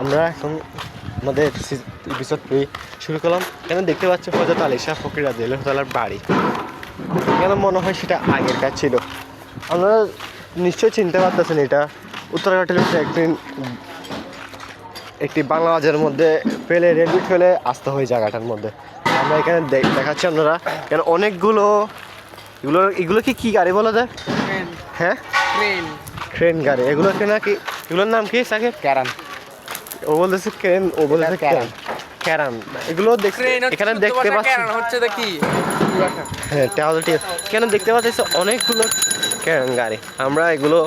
আমরা এখন আমাদের এপিসোড 3 শুরু করলাম। কেন দেখতে পাচ্ছি হযরত আলী শাহ ফকির রাদিয়াল্লাহু তাআলার বাড়ি। কেন মনে হয় সেটা আগের কাজ ছিল। আমরা নিশ্চয়ই চিনতে পারতেছেন এটা উত্তরাঘাটের একটি বাংলা বাজারের মধ্যে ফেলে রেলগেট ফেলে আসতে হয় জায়গাটার মধ্যে। আমরা এখানে দেখাচ্ছি আপনারা কেন অনেকগুলো এগুলো কি গাড়ি বলা যায়? হ্যাঁ, ট্রেন গাড়ি। এগুলোকে নাকি এগুলোর নাম কি? সাকিব ক্যারান। ও বলতেছে ক্রেন, ও বলতেছে ক্যারান। ক্যারান এগুলো এখানে দেখতে পাচ্ছি হচ্ছে কি? হ্যাঁ, তাহলে ঠিক আছে। কেন দেখতে পাচ্ছি অনেকগুলো ক্যারান গাড়ি। আমরা এগুলো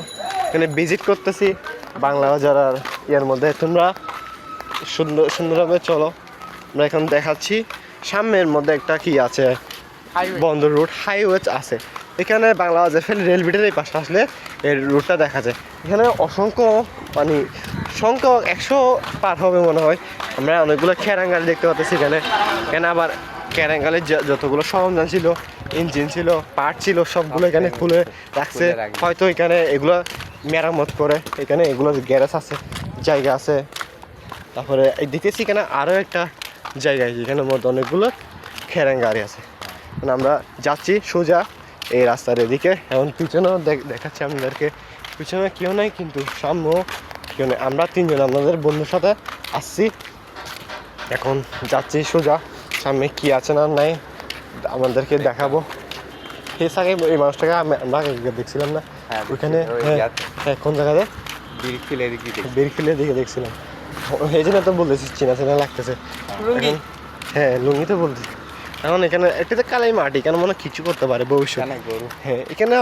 এখানে ভিজিট করতেছি বাংলা বাজার আর ইয়ের মধ্যে। তোমরা সুন্দরভাবে চলো। আমরা এখন দেখাচ্ছি সামনের মধ্যে একটা কি আছে, বন্দর রুট হাইওয়ে আছে। এখানে বাংলা বাজার ফেলে রেলগেটের এই পাশে আসলে এর রুটটা দেখা যায়। এখানে অসংখ্য সংখ্যা 100 পার হবে মনে হয়। আমরা অনেকগুলো ক্যারান গাড়ি দেখতে পাচ্ছি এখানে আবার ক্যারান গাড়ির যতগুলো সরঞ্জাম ছিল, ইঞ্জিন ছিল, পার্ট ছিল, সবগুলো এখানে খুলে রাখছে। হয়তো এখানে এগুলো মেরামত করে। এখানে এগুলো গ্যারেজ আছে, জায়গা আছে। তারপরে দেখতেছি এখানে আরও একটা জায়গায় যেখানে মধ্যে অনেকগুলো ক্যারান গাড়ি আছে। মানে আমরা যাচ্ছি সোজা এই রাস্তার এদিকে। এখন পিছনেও দেখাচ্ছি আপনাদেরকে, পিছনে কেউ নাই কিন্তু সামনেও কেউ নেই। আমরা 3 জন আপনাদের বন্ধুর সাথে আসছি। এখন যাচ্ছি সোজা, সামনে কি আছে না নাই আমাদেরকে দেখাবো। এই সাথে এই মানুষটাকে আমরা দেখছিলাম না ওইখানে? হ্যাঁ, কোন জায়গাতে? বীরখিলের দিকে দেখছিলাম। এই জন্য তো বলতেছি চেনা লাগতেছে। হ্যাঁ, লুঙ্গি তো বলতেছি। এখন এখানে একটা কালাই মাটি, কেন মনে কিছু করতে পারে ভবিষ্যৎ। হ্যাঁ, এখানে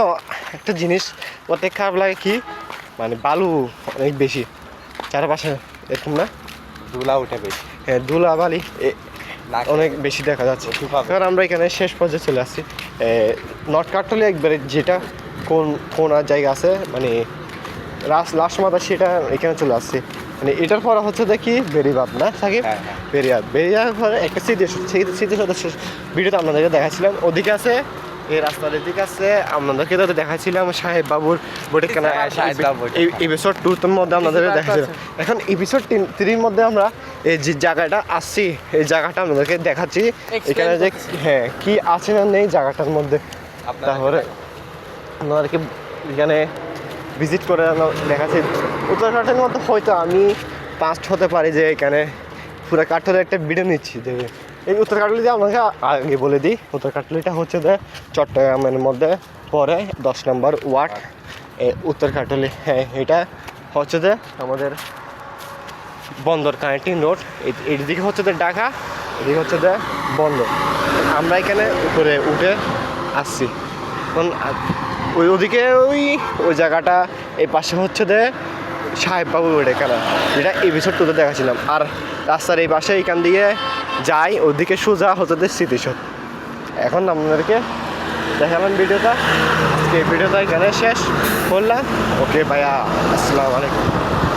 একটা জিনিস অনেক খারাপ লাগে কি, মানে বালু অনেক বেশি চারপাশে, এরকম না? ধুলা উঠে বেশি। হ্যাঁ, ধুলা বালি অনেক বেশি দেখা যাচ্ছে। কারণ আমরা এখানে শেষ পর্যায়ে চলে আসছি। নর্থ কাটলে একবারে যেটা কোন জায়গা আছে, মানে লাস্ট মাথা, সেটা এখানে চলে আসছে। মানে এটার পরে হচ্ছে দেখি বেরিবাদ না সাকিব? বেরিয়ার পরে একটা স্মৃতিসৌধ ভিডিওতে আপনাদেরকে দেখাচ্ছিলাম। ওদিকে আছে এই রাস্তার এদিকে আছে, আপনাদেরকে তো দেখাচ্ছিলাম সাহেব বাবুর বটিখানা। এপিসোড 2 মধ্যে আপনাদের দেখাচ্ছিলাম। এখন এপিসোড 3 মধ্যে আমরা এই যে জায়গাটা আসছি, এই জায়গাটা আপনাদেরকে দেখাচ্ছি। এখানে যে হ্যাঁ কি আছে না নেই জায়গাটার মধ্যে, তারপরে আপনাদেরকে এখানে ভিজিট করে দেখাচ্ছি। উত্তরঘাটের মধ্যে হয়তো আমি পাস্ট হতে পারি যে এখানে পুরো কাঠলে একটা ভিডিও নিচ্ছি দেবে। এই উত্তরকাটলি দিয়ে আপনাকে আগে বলে দিই, উত্তরকাটলিটা হচ্ছে যে চট্টগ্রামের মধ্যে পরে 10 নম্বর ওয়ার্ড উত্তরকাটলি। হ্যাঁ, এটা হচ্ছে যে আমাদের বন্দর কানেক্টিং রোড। এদিকে হচ্ছে যে ঢাকা, এদিকে হচ্ছে যে বন্দর। আমরা এখানে উপরে উঠে আসছি। এখন ওদিকে ওই জায়গাটা, এই পাশে হচ্ছে যে সাহেববাবু বটিখানা, যেটা এপিসোড 2 দেখাছিলাম। আর রাস্তার এই পাশে এখান দিয়ে যাই, ওদিকে সোজা হচ্ছে যে স্মৃতিসৌধ। এখন আপনাদেরকে দেখালাম ভিডিওটা। আজকে ভিডিওটা এখানে শেষ করলাম। ওকে ভাইয়া, আসসালামু আলাইকুম।